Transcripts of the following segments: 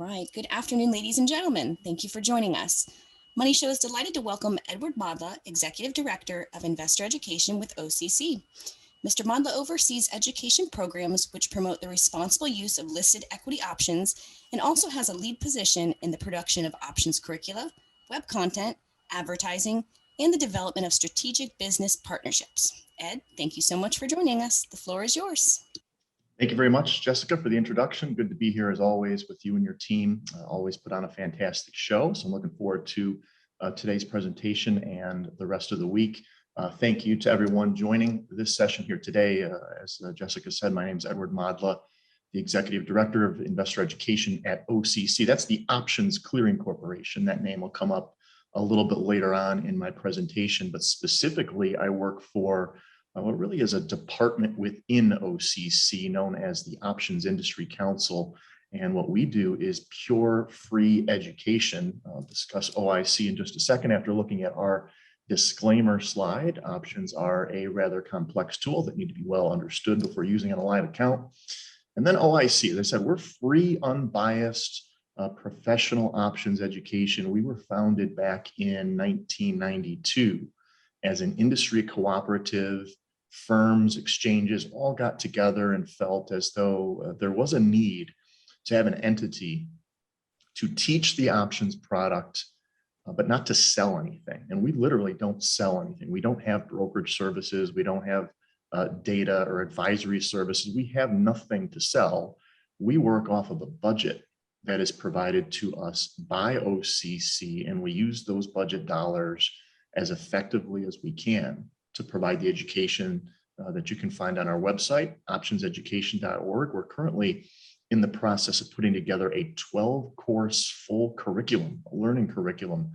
right. Good afternoon, ladies and gentlemen. Thank you for joining us. MoneyShow is delighted to welcome Edward Modla, Executive Director of Investor Education with OCC. Mr. Modla oversees education programs which promote the responsible use of listed equity options and also has a lead position in the production of options curricula, web content, advertising, and the development of strategic business partnerships. Ed, thank you so much for joining us. The floor is yours. Thank you very much, Jessica, for the introduction. Good to be here as always with you and your team. Always put on a fantastic show. So I'm looking forward to today's presentation and the rest of the week. Thank you to everyone joining this session here today. As Jessica said, my name is Edward Modla, the Executive Director of Investor Education at OCC. That's the Options Clearing Corporation. That name will come up a little bit later on in my presentation, but specifically I work for what really is a department within OCC known as the Options Industry Council. And what we do is pure free education. I'll discuss OIC in just a second after looking at our disclaimer slide. Options are a rather complex tool that need to be well understood before using on a live account. And then OIC, as I said, we're free, unbiased, professional options education. We were founded back in 1992 as an industry cooperative. Firms, exchanges all got together and felt as though there was a need to have an entity to teach the options product, but not to sell anything. And we literally don't sell anything. We don't have brokerage services. We don't have data or advisory services. We have nothing to sell. We work off of a budget that is provided to us by OCC, and we use those budget dollars as effectively as we can to provide the education that you can find on our website, optionseducation.org. We're currently in the process of putting together a 12-course full curriculum, a learning curriculum,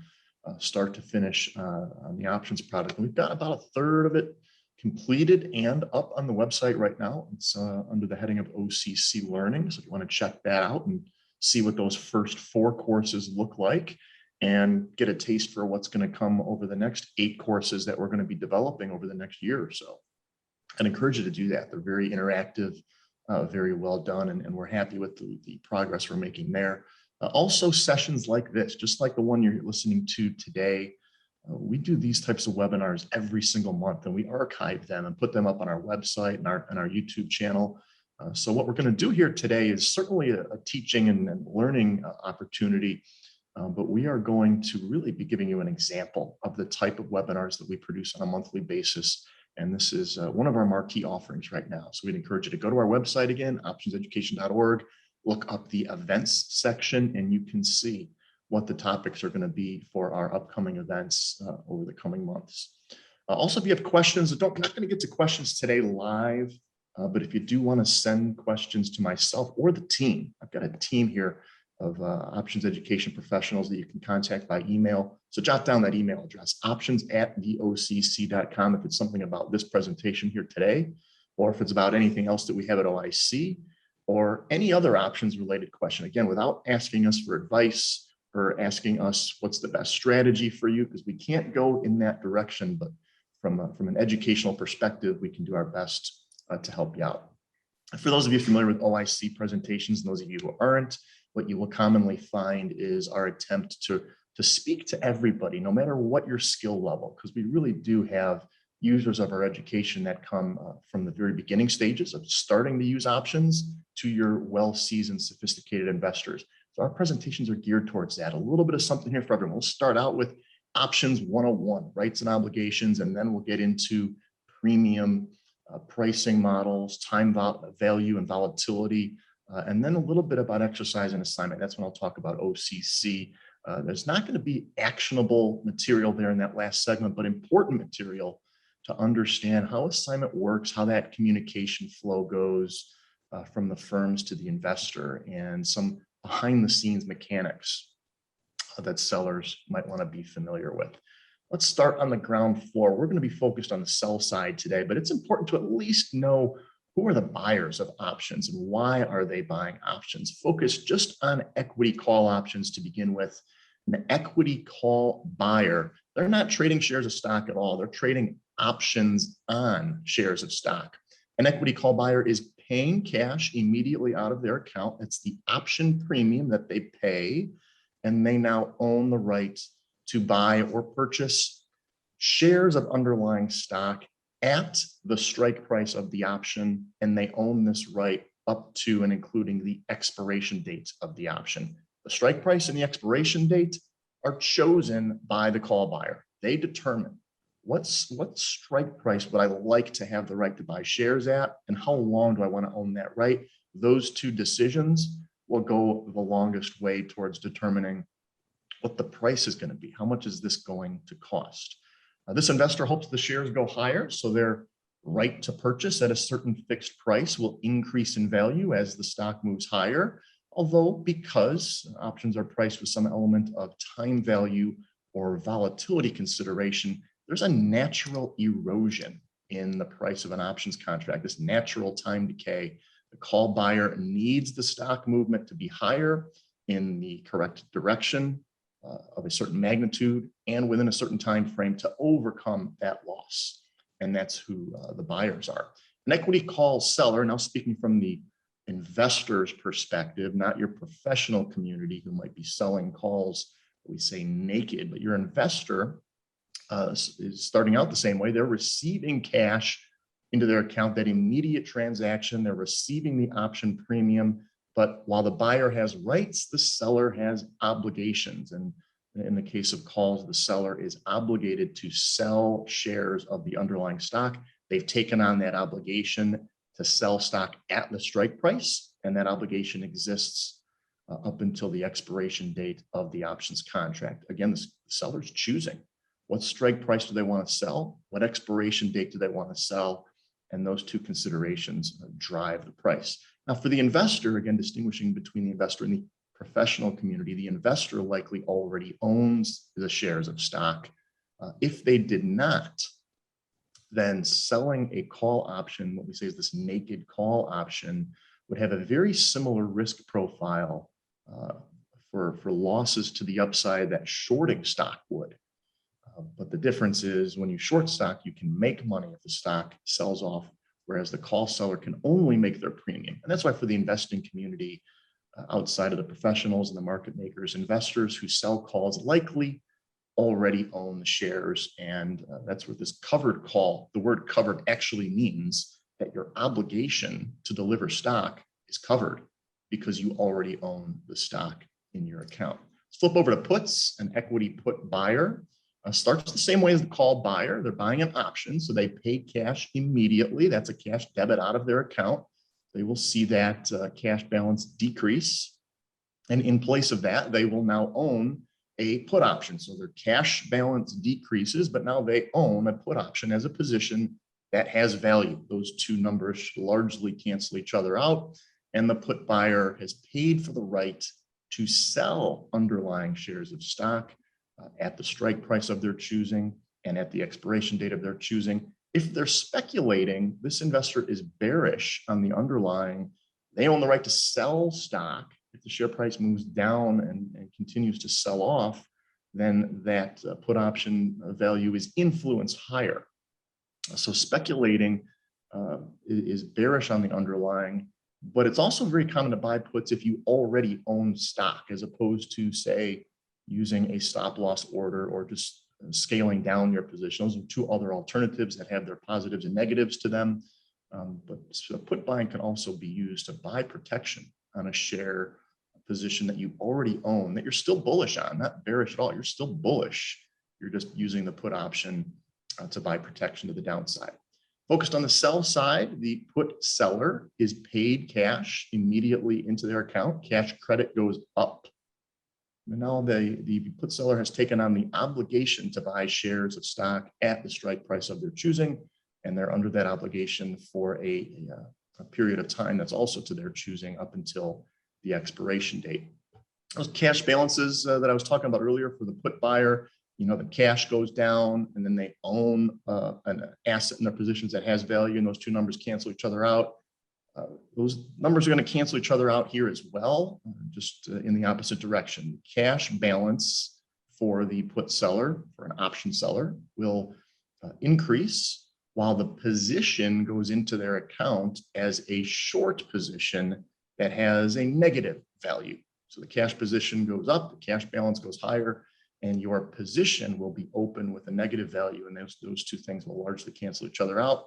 start to finish on the options product. And we've got about a third of it completed and up on the website right now. It's under the heading of OCC Learning. So if you want to check that out and see what those first 4 courses look like, and get a taste for what's going to come over the next 8 courses that we're going to be developing over the next year or so. I'd encourage you to do that. They're very interactive, very well done, and we're happy with the progress we're making there. Also, sessions like this, just like the one you're listening to today, we do these types of webinars every single month, and we archive them and put them up on our website and our YouTube channel. So what we're going to do here today is certainly a teaching and learning opportunity. But we are going to really be giving you an example of the type of webinars that we produce on a monthly basis. And this is one of our marquee offerings right now. So we'd encourage you to go to our website again, optionseducation.org, look up the events section, and you can see what the topics are going to be for our upcoming events over the coming months. Also, if you have questions, I'm not going to get to questions today live, but if you do want to send questions to myself or the team, I've got a team here of options education professionals that you can contact by email. So jot down that email address, options@theocc.com, if it's something about this presentation here today, or if it's about anything else that we have at OIC, or any other options related question. Again, without asking us for advice or asking us what's the best strategy for you, because we can't go in that direction, but from an educational perspective, we can do our best to help you out. For those of you familiar with OIC presentations, and those of you who aren't, what you will commonly find is our attempt to speak to everybody, no matter what your skill level, because we really do have users of our education that come from the very beginning stages of starting to use options to your well-seasoned, sophisticated investors. So our presentations are geared towards that. A little bit of something here for everyone. We'll start out with Options 101, rights and obligations, and then we'll get into premium pricing models, time value and volatility, and then a little bit about exercise and assignment. That's when I'll talk about OCC. There's not going to be actionable material there in that last segment, but important material to understand how assignment works, how that communication flow goes from the firms to the investor, and some behind the scenes mechanics that sellers might want to be familiar with. Let's start on the ground floor. We're going to be focused on the sell side today, but it's important to at least know who are the buyers of options and why are they buying options. Focus just on equity call options to begin with. An equity call buyer, they're not trading shares of stock at all. They're trading options on shares of stock. An equity call buyer is paying cash immediately out of their account. It's the option premium that they pay, and they now own the right to buy or purchase shares of underlying stock at the strike price of the option, and they own this right up to and including the expiration date of the option. The strike price and the expiration date are chosen by the call buyer. They determine what strike price would I like to have the right to buy shares at, and how long do I want to own that right? Those two decisions will go the longest way towards determining what the price is going to be. How much is this going to cost? This investor hopes the shares go higher, so their right to purchase at a certain fixed price will increase in value as the stock moves higher. Although, because options are priced with some element of time value or volatility consideration, there's a natural erosion in the price of an options contract, this natural time decay. The call buyer needs the stock movement to be higher in the correct direction of a certain magnitude and within a certain time frame to overcome that loss. And that's who the buyers are. An equity call seller, now speaking from the investor's perspective, not your professional community who might be selling calls, we say naked, but your investor is starting out the same way. They're receiving cash into their account, that immediate transaction. They're receiving the option premium, but while the buyer has rights, the seller has obligations. And in the case of calls, the seller is obligated to sell shares of the underlying stock. They've taken on that obligation to sell stock at the strike price, and that obligation exists up until the expiration date of the options contract. Again, the seller's choosing what strike price do they want to sell, what expiration date do they want to sell, and those two considerations drive the price. Now, for the investor, again, distinguishing between the investor and the professional community, the investor likely already owns the shares of stock. If they did not, then selling a call option, what we say is this naked call option, would have a very similar risk profile for losses to the upside that shorting stock would. But the difference is when you short stock, you can make money if the stock sells off, whereas the call seller can only make their premium. And that's why for the investing community, outside of the professionals and the market makers, investors who sell calls likely already own the shares. And that's where this covered call, the word covered actually means that your obligation to deliver stock is covered because you already own the stock in your account. Let's flip over to puts. An equity put buyer starts the same way as the call buyer. They're buying an option, so they pay cash immediately. That's a cash debit out of their account. They will see that cash balance decrease. And in place of that, they will now own a put option. So their cash balance decreases, but now they own a put option as a position that has value. Those two numbers largely cancel each other out. And the put buyer has paid for the right to sell underlying shares of stock at the strike price of their choosing and at the expiration date of their choosing. If they're speculating, this investor is bearish on the underlying. They own the right to sell stock. If the share price moves down and continues to sell off, then that put option value is influenced higher. So speculating is bearish on the underlying, but it's also very common to buy puts if you already own stock, as opposed to, say, using a stop loss order or just scaling down your position. Those are two other alternatives that have their positives and negatives to them. But put buying can also be used to buy protection on a share position that you already own, that you're still bullish on, not bearish at all. You're still bullish. You're just using the put option to buy protection to the downside. Focused on the sell side, the put seller is paid cash immediately into their account. Cash credit goes up. And now the put seller has taken on the obligation to buy shares of stock at the strike price of their choosing, and they're under that obligation for a period of time that's also to their choosing up until the expiration date. Those cash balances that I was talking about earlier for the put buyer, the cash goes down and then they own an asset in their positions that has value, and those two numbers cancel each other out. Those numbers are going to cancel each other out here as well, just in the opposite direction. Cash balance for the put seller, for an option seller, will increase while the position goes into their account as a short position that has a negative value. So the cash position goes up, the cash balance goes higher, and your position will be open with a negative value, and those two things will largely cancel each other out.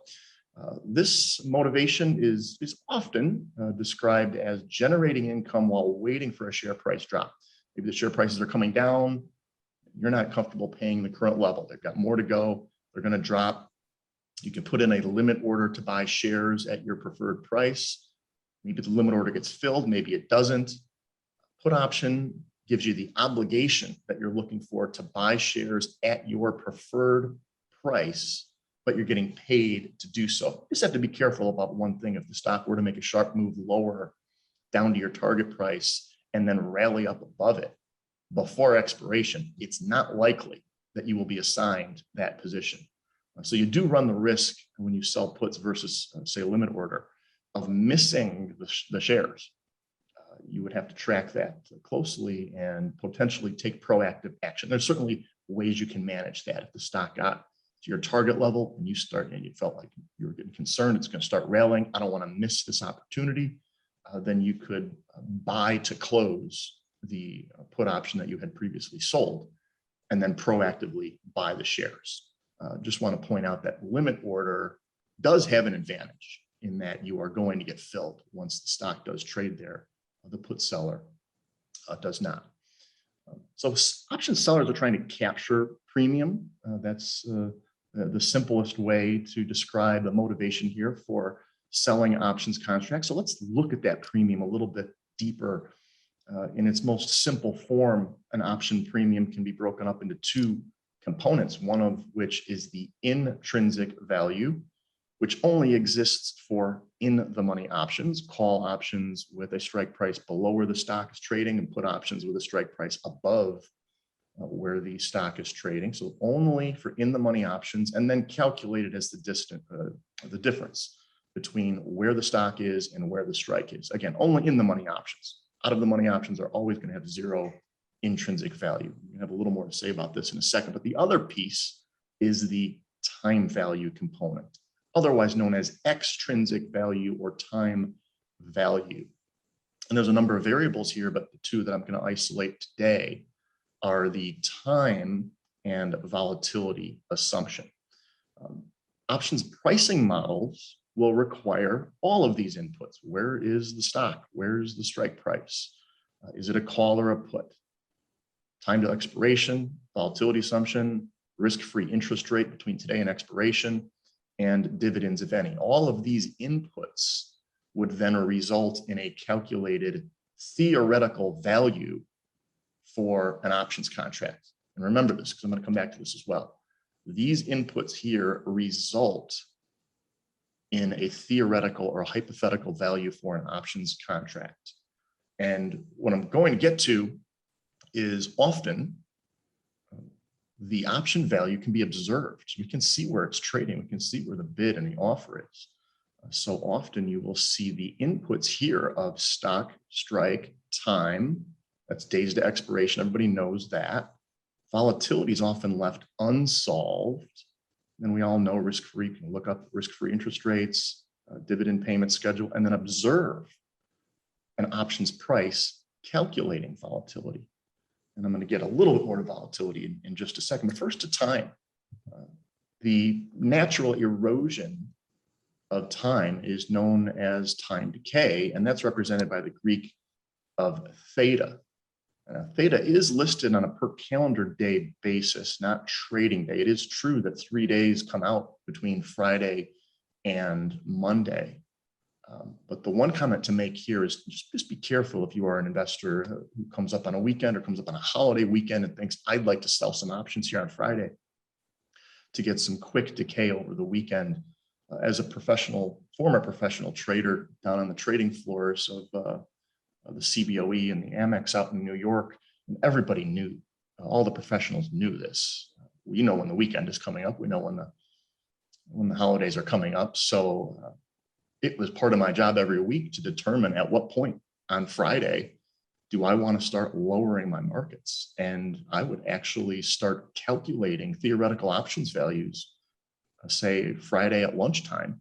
This motivation is often described as generating income while waiting for a share price drop. Maybe the share prices are coming down, you're not comfortable paying the current level. They've got more to go, they're going to drop. You can put in a limit order to buy shares at your preferred price. Maybe the limit order gets filled, maybe it doesn't. Put option gives you the obligation that you're looking for to buy shares at your preferred price, but you're getting paid to do so. You just have to be careful about one thing. If the stock were to make a sharp move lower down to your target price and then rally up above it before expiration, it's not likely that you will be assigned that position. So you do run the risk when you sell puts versus, say, a limit order of missing the shares. You would have to track that closely and potentially take proactive action. There's certainly ways you can manage that. If the stock got to your target level and you felt like you were getting concerned, it's going to start railing, I don't want to miss this opportunity, then you could buy to close the put option that you had previously sold and then proactively buy the shares. Just want to point out that limit order does have an advantage in that you are going to get filled once the stock does trade there. The put seller does not. So option sellers are trying to capture premium. That's the simplest way to describe the motivation here for selling options contracts. So let's look at that premium a little bit deeper. In its most simple form, an option premium can be broken up into two components, one of which is the intrinsic value, which only exists for in-the-money options, call options with a strike price below where the stock is trading, and put options with a strike price above where the stock is trading. So only for in-the-money options, and then calculated as the difference between where the stock is and where the strike is. Again, only in-the-money options. Out-of-the-money options are always going to have zero intrinsic value. We have a little more to say about this in a second, but the other piece is the time value component, otherwise known as extrinsic value or time value. And there's a number of variables here, but the two that I'm going to isolate today are the time and volatility assumption. Options pricing models will require all of these inputs. Where is the stock? Where's the strike price? Is it a call or a put? Time to expiration, volatility assumption, risk-free interest rate between today and expiration, and dividends, if any. All of these inputs would then result in a calculated theoretical value for an options contract. And remember this, because I'm going to come back to this as well. These inputs here result in a theoretical or hypothetical value for an options contract. And what I'm going to get to is often the option value can be observed. So we can see where it's trading. We can see where the bid and the offer is. So often you will see the inputs here of stock, strike, time. That's days to expiration. Everybody knows that. Volatility is often left unsolved. And we all know risk-free. You can look up risk-free interest rates, dividend payment schedule, and then observe an options price calculating volatility. And I'm going to get a little bit more to volatility in just a second. But first to time. The natural erosion of time is known as time decay, and that's represented by the Greek of Theta. Theta is listed on a per calendar day basis, not trading day. It is true that 3 days come out between Friday and Monday. But the one comment to make here is just be careful if you are an investor who comes up on a weekend or comes up on a holiday weekend and thinks, I'd like to sell some options here on Friday to get some quick decay over the weekend. As a former professional trader down on the trading floors of the CBOE and the Amex out in New York, and everybody knew, all the professionals knew this. We know when the weekend is coming up. We know when the holidays are coming up. So it was part of my job every week to determine at what point on Friday do I want to start lowering my markets. And I would actually start calculating theoretical options values say Friday at lunchtime,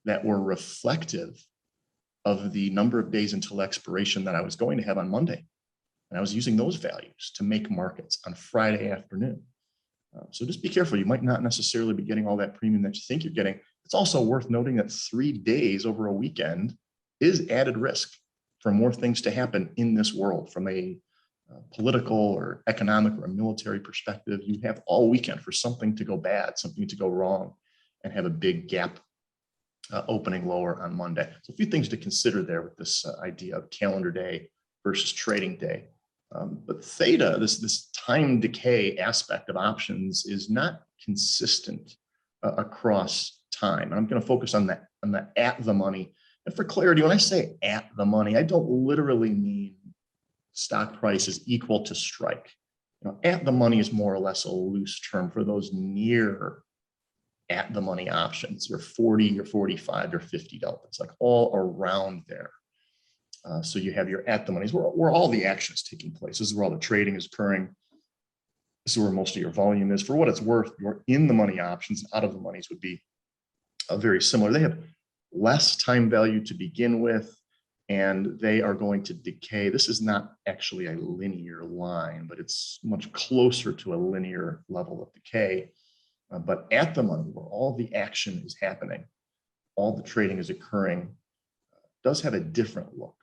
that were reflective of the number of days until expiration that I was going to have on Monday. And I was using those values to make markets on Friday afternoon. So just be careful. You might not necessarily be getting all that premium that you think you're getting. It's also worth noting that 3 days over a weekend is added risk for more things to happen in this world from a political or economic or a military perspective. You have all weekend for something to go bad, something to go wrong, and have a big gap opening lower on Monday. So a few things to consider there with this idea of calendar day versus trading day. But theta, this time decay aspect of options, is not consistent across time. And I'm going to focus on the at the money. And for clarity, when I say at the money, I don't literally mean stock price is equal to strike. At the money is more or less a loose term for those near at the money options, or 40 or 45 or 50 deltas, like all around there. So you have your at the monies where all the action is taking place. This is where all the trading is occurring. This is where most of your volume is. For what it's worth, your in the money options and out of the monies would be very similar. They have less time value to begin with, and they are going to decay. This is not actually a linear line, but it's much closer to a linear level of decay. But at the money, where all the action is happening, all the trading is occurring, does have a different look.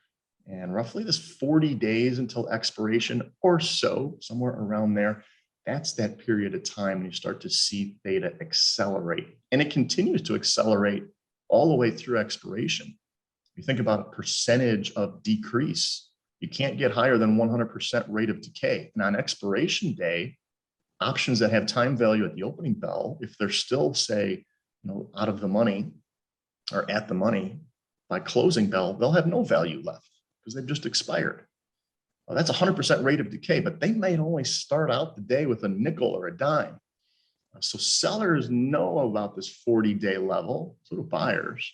And roughly this 40 days until expiration or so, somewhere around there, that's that period of time when you start to see theta accelerate. And it continues to accelerate all the way through expiration. If you think about a percentage of decrease, you can't get higher than 100% rate of decay. And on expiration day, options that have time value at the opening bell, if they're still, say, out of the money or at the money by closing bell, they'll have no value left because they've just expired. Well, that's 100% rate of decay, but they might only start out the day with a nickel or a dime. So sellers know about this 40-day level, so do buyers.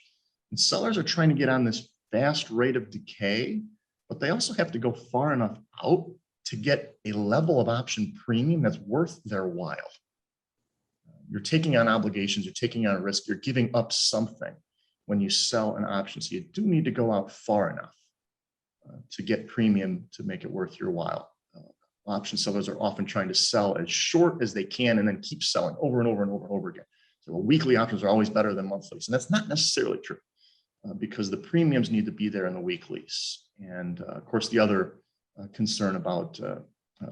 And sellers are trying to get on this fast rate of decay, but they also have to go far enough out to get a level of option premium that's worth their while. You're taking on obligations, you're taking on a risk, you're giving up something when you sell an option. So you do need to go out far enough to get premium to make it worth your while. Option sellers are often trying to sell as short as they can and then keep selling over and over and over and over again. So weekly options are always better than monthlies. And that's not necessarily true because the premiums need to be there in the weeklies. And of course, the other concern about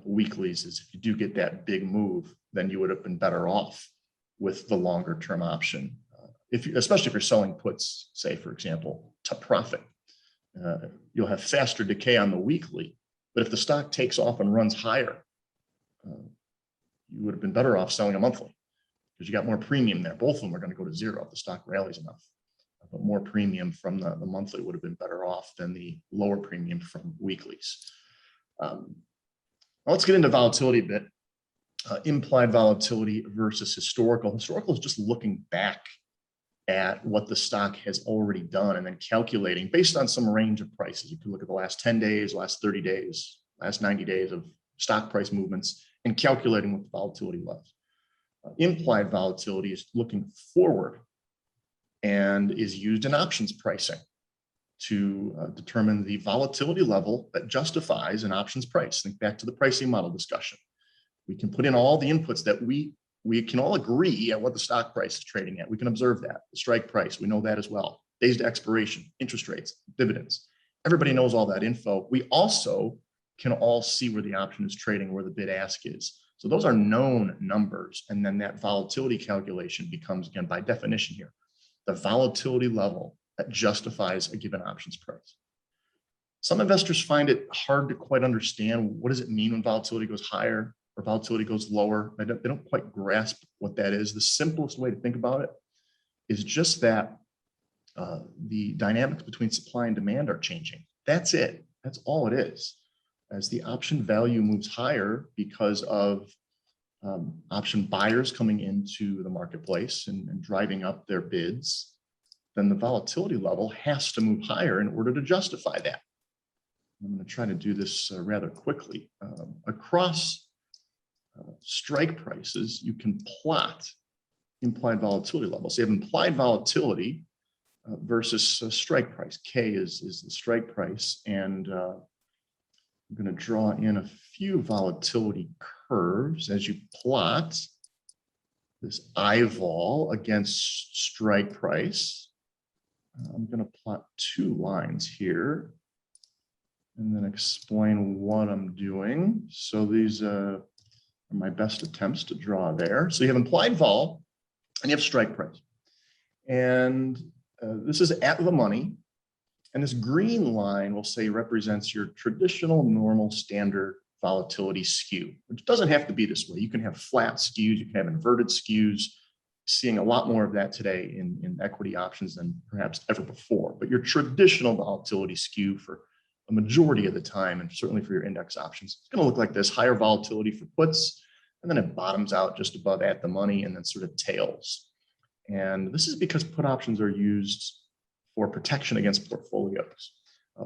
weeklies is if you do get that big move, then you would have been better off with the longer term option. Especially if you're selling puts, say, for example, to profit. You'll have faster decay on the weekly, but if the stock takes off and runs higher, you would have been better off selling a monthly because you got more premium there. Both of them are going to go to zero if the stock rallies enough. But more premium from the monthly would have been better off than the lower premium from weeklies. Let's get into volatility a bit. Implied volatility versus historical. Historical is just looking back at what the stock has already done and then calculating based on some range of prices. You can look at the last 10 days, last 30 days, last 90 days of stock price movements and calculating what the volatility was. Implied volatility is looking forward and is used in options pricing to determine the volatility level that justifies an options price. Think back to the pricing model discussion. We can put in all the inputs that we can all agree at what the stock price is trading at. We can observe that. The strike price, we know that as well. Days to expiration, interest rates, dividends. Everybody knows all that info. We also can all see where the option is trading, where the bid ask is. So those are known numbers. And then that volatility calculation becomes, again, by definition here, the volatility level that justifies a given options price. Some investors find it hard to quite understand what does it mean when volatility goes higher or volatility goes lower. They don't quite grasp what that is. The simplest way to think about it is just that the dynamics between supply and demand are changing. That's it. That's all it is. As the option value moves higher because of option buyers coming into the marketplace and driving up their bids, then the volatility level has to move higher in order to justify that. I'm going to try to do this rather quickly. Across strike prices, you can plot implied volatility level. So you have implied volatility versus strike price. K is the strike price. And I'm going to draw in a few volatility curves as you plot this I vol against strike price. I'm going to plot two lines here and then explain what I'm doing. So these are my best attempts to draw there. So you have implied vol and you have strike price. And this is at the money. And this green line will say represents your traditional normal standard volatility skew, which doesn't have to be this way. You can have flat skews, you can have inverted skews, seeing a lot more of that today in equity options than perhaps ever before. But your traditional volatility skew for a majority of the time, and certainly for your index options, it's going to look like this: higher volatility for puts, and then it bottoms out just above at the money and then sort of tails. And this is because put options are used for protection against portfolios.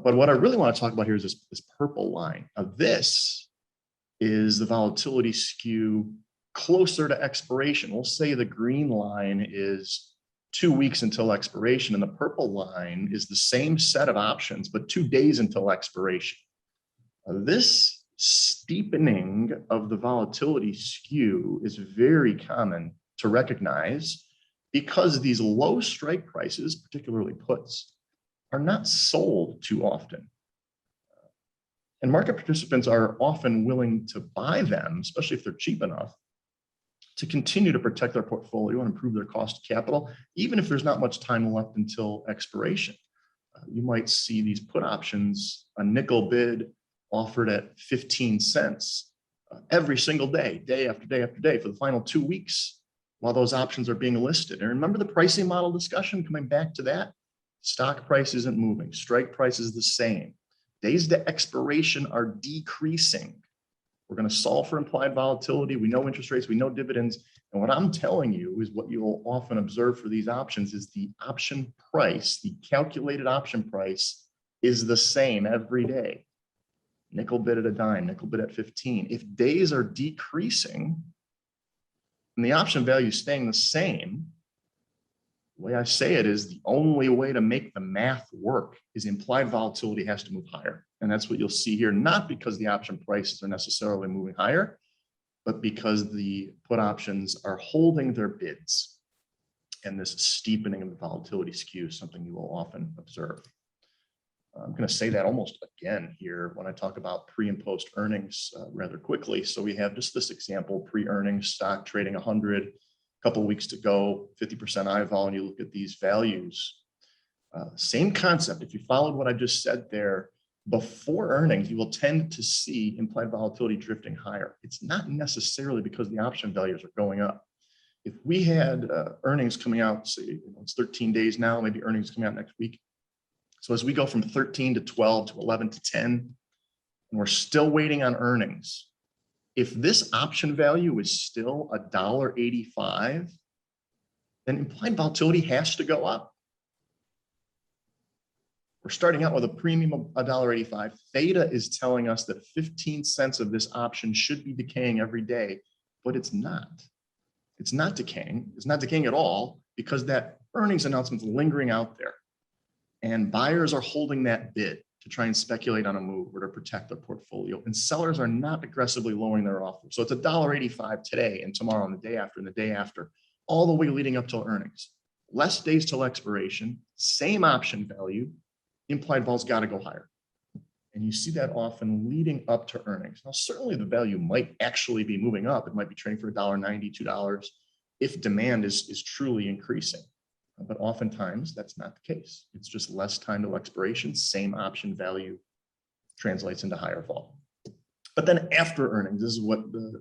But what I really want to talk about here is this purple line. Now, this is the volatility skew closer to expiration. We'll say the green line is 2 weeks until expiration, and the purple line is the same set of options, but 2 days until expiration. This steepening of the volatility skew is very common to recognize because these low strike prices, particularly puts, are not sold too often. And market participants are often willing to buy them, especially if they're cheap enough, to continue to protect their portfolio and improve their cost of capital, even if there's not much time left until expiration. You might see these put options, a nickel bid offered at 15 cents every single day, day after day after day, for the final 2 weeks while those options are being listed. And remember the pricing model discussion, coming back to that? Stock price isn't moving, strike price is the same. Days to expiration are decreasing. We're going to solve for implied volatility. We know interest rates, we know dividends. And what I'm telling you is what you'll often observe for these options is the option price, the calculated option price is the same every day. Nickel bid at a dime, nickel bid at 15. If days are decreasing and the option value is staying the same, the way I say it is the only way to make the math work is implied volatility has to move higher. And that's what you'll see here, not because the option prices are necessarily moving higher, but because the put options are holding their bids. And this steepening of the volatility skew is something you will often observe. I'm going to say that almost again here when I talk about pre and post earnings rather quickly. So we have just this example, pre-earnings, stock trading 100, a couple of weeks to go, 50% I vol, and you look at these values. Same concept. If you followed what I just said there, before earnings, you will tend to see implied volatility drifting higher. It's not necessarily because the option values are going up. If we had earnings coming out, say it's 13 days now, maybe earnings coming out next week. So as we go from 13 to 12 to 11 to 10, and we're still waiting on earnings, if this option value is still $1.85, then implied volatility has to go up. We're starting out with a premium of $1.85. Theta is telling us that 15 cents of this option should be decaying every day, but it's not. It's not decaying. It's not decaying at all because that earnings announcement is lingering out there. And buyers are holding that bid to try and speculate on a move or to protect their portfolio. And sellers are not aggressively lowering their offer. So it's $1.85 today and tomorrow and the day after and the day after, all the way leading up till earnings. Less days till expiration, same option value, implied vol's got to go higher. And you see that often leading up to earnings. Now, certainly the value might actually be moving up. It might be trading for $1.90, $2 if demand is truly increasing. But oftentimes that's not the case. It's just less time to expiration, same option value translates into higher vol. But then after earnings, this is what the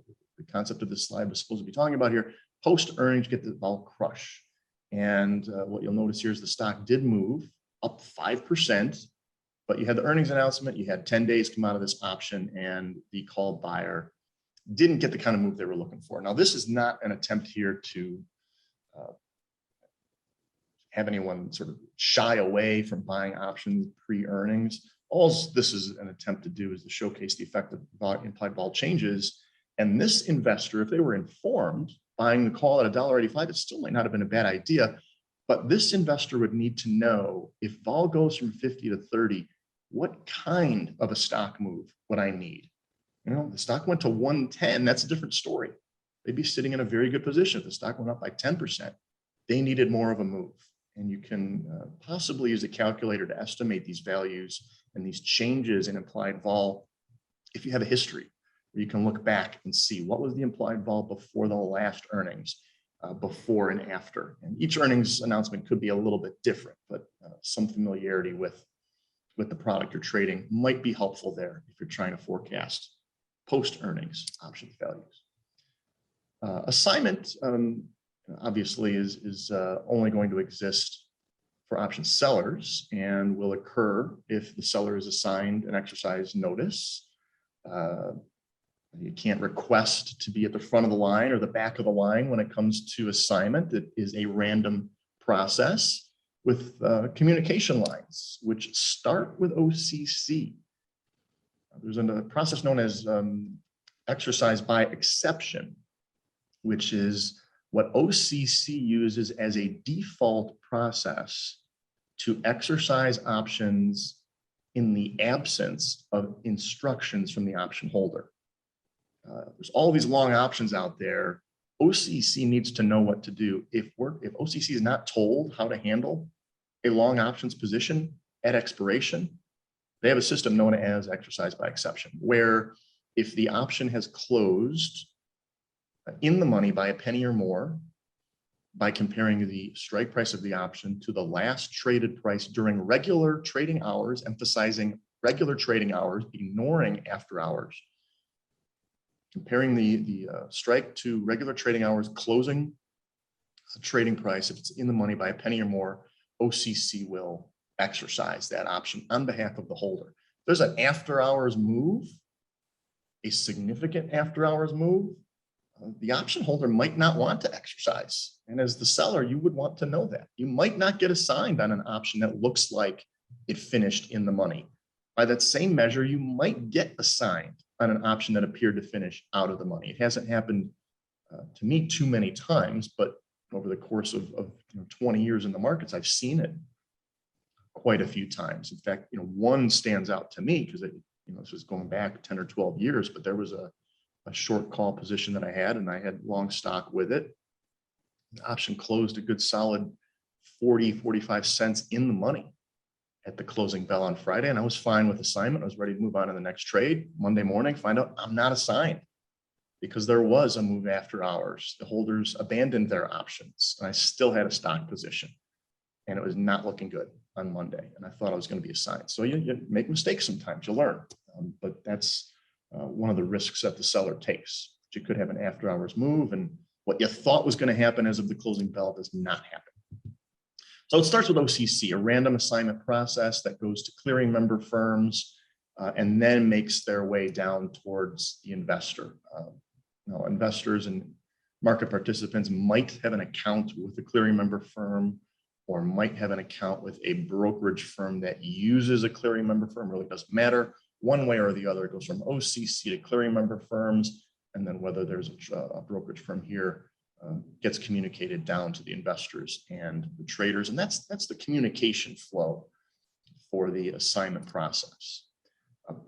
concept of this slide was supposed to be talking about here. Post earnings, get the vol crush. And what you'll notice here is the stock did move up 5%, but you had the earnings announcement, you had 10 days come out of this option, and the call buyer didn't get the kind of move they were looking for. Now, this is not an attempt here to have anyone sort of shy away from buying options pre-earnings. All this is an attempt to do is to showcase the effect of implied vol changes. And this investor, if they were informed, buying the call at $1.85, it still might not have been a bad idea. But this investor would need to know, if vol goes from 50 to 30, what kind of a stock move would I need? The stock went to 110, that's a different story. They'd be sitting in a very good position. If the stock went up by 10%, they needed more of a move. And you can possibly use a calculator to estimate these values and these changes in implied vol if you have a history where you can look back and see what was the implied vol before the last earnings, before and after. And each earnings announcement could be a little bit different, but some familiarity with the product you're trading might be helpful there if you're trying to forecast post-earnings options values. Assignment obviously is only going to exist for option sellers and will occur if the seller is assigned an exercise notice. You can't request to be at the front of the line or the back of the line when it comes to assignment. It is a random process with communication lines, which start with OCC. There's a process known as exercise by exception, which is what OCC uses as a default process to exercise options in the absence of instructions from the option holder. There's all these long options out there. OCC needs to know what to do. If OCC is not told how to handle a long options position at expiration, they have a system known as exercise by exception, where if the option has closed in the money by a penny or more, by comparing the strike price of the option to the last traded price during regular trading hours, emphasizing regular trading hours, ignoring after hours, comparing the strike to regular trading hours, closing trading price, if it's in the money by a penny or more, OCC will exercise that option on behalf of the holder. There's an after hours move, a significant after hours move, the option holder might not want to exercise. And as the seller, you would want to know that. You might not get assigned on an option that looks like it finished in the money. By that same measure, you might get assigned on an option that appeared to finish out of the money. It hasn't happened to me too many times, but over the course of 20 years in the markets, I've seen it quite a few times. In fact, one stands out to me because this was going back 10 or 12 years, but there was a short call position that I had, and I had long stock with it. The option closed a good solid 40, 45 cents in the money at the closing bell on Friday, and I was fine with assignment. I was ready to move on to the next trade. Monday morning, find out I'm not assigned because there was a move after hours. The holders abandoned their options, and I still had a stock position, and it was not looking good on Monday, and I thought I was going to be assigned. So you make mistakes sometimes, you learn, but that's one of the risks that the seller takes. You could have an after hours move, and what you thought was going to happen as of the closing bell does not happen. So it starts with OCC, a random assignment process that goes to clearing member firms and then makes their way down towards the investor. Now, investors and market participants might have an account with the clearing member firm or might have an account with a brokerage firm that uses a clearing member firm. Really doesn't matter. One way or the other, it goes from OCC to clearing member firms, and then whether there's a brokerage firm here gets communicated down to the investors and the traders, and that's the communication flow for the assignment process.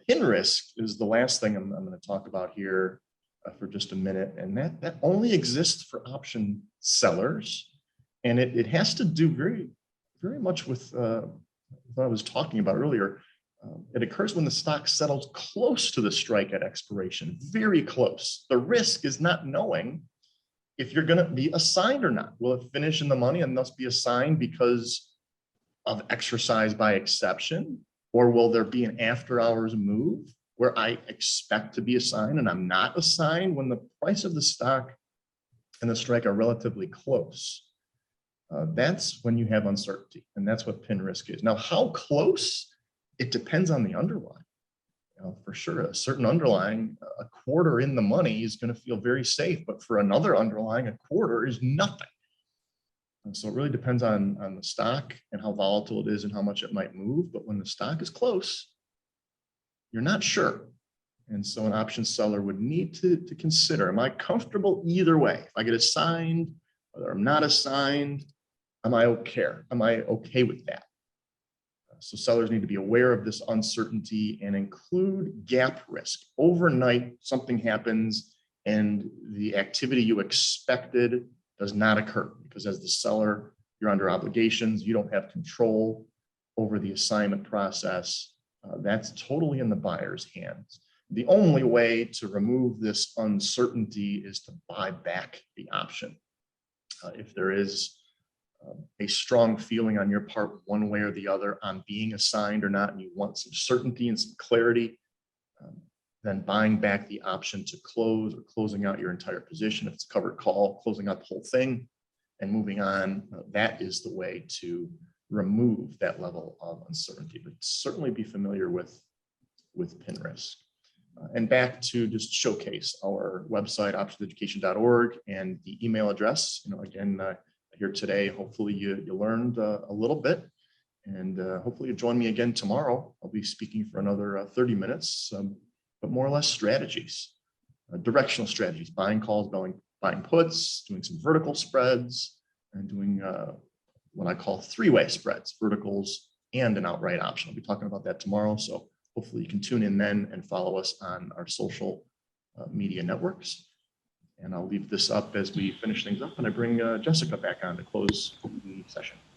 Pin risk is the last thing I'm going to talk about here for just a minute, and that only exists for option sellers, and it has to do very, very much with what I was talking about earlier. It occurs when the stock settles close to the strike at expiration, very close. The risk is not knowing if you're going to be assigned or not. Will it finish in the money and thus be assigned because of exercise by exception? Or will there be an after hours move where I expect to be assigned and I'm not assigned when the price of the stock and the strike are relatively close? That's when you have uncertainty, and that's what pin risk is. Now, how close? It depends on the underlying. For sure, a certain underlying, a quarter in the money is going to feel very safe, but for another underlying, a quarter is nothing. And so it really depends on the stock and how volatile it is and how much it might move. But when the stock is close, you're not sure. And so an option seller would need to consider, am I comfortable either way? If I get assigned, whether I'm not assigned, am I okay with that? So sellers need to be aware of this uncertainty and include gap risk. Overnight, something happens and the activity you expected does not occur, because as the seller, you're under obligations, you don't have control over the assignment process. That's totally in the buyer's hands. The only way to remove this uncertainty is to buy back the option. If there is a strong feeling on your part one way or the other on being assigned or not, and you want some certainty and some clarity, then buying back the option to close or closing out your entire position. If it's a covered call, closing out the whole thing and moving on, that is the way to remove that level of uncertainty. But certainly be familiar with pin risk. And back to just showcase our website, optionseducation.org, and the email address. Again, here today, hopefully you learned a little bit, and hopefully you'll join me again tomorrow. I'll be speaking for another 30 minutes, but more or less strategies, directional strategies, buying calls, buying puts, doing some vertical spreads, and doing what I call three-way spreads, verticals and an outright option. I'll be talking about that tomorrow. So hopefully you can tune in then and follow us on our social media networks. And I'll leave this up as we finish things up, and I bring Jessica back on to close the session.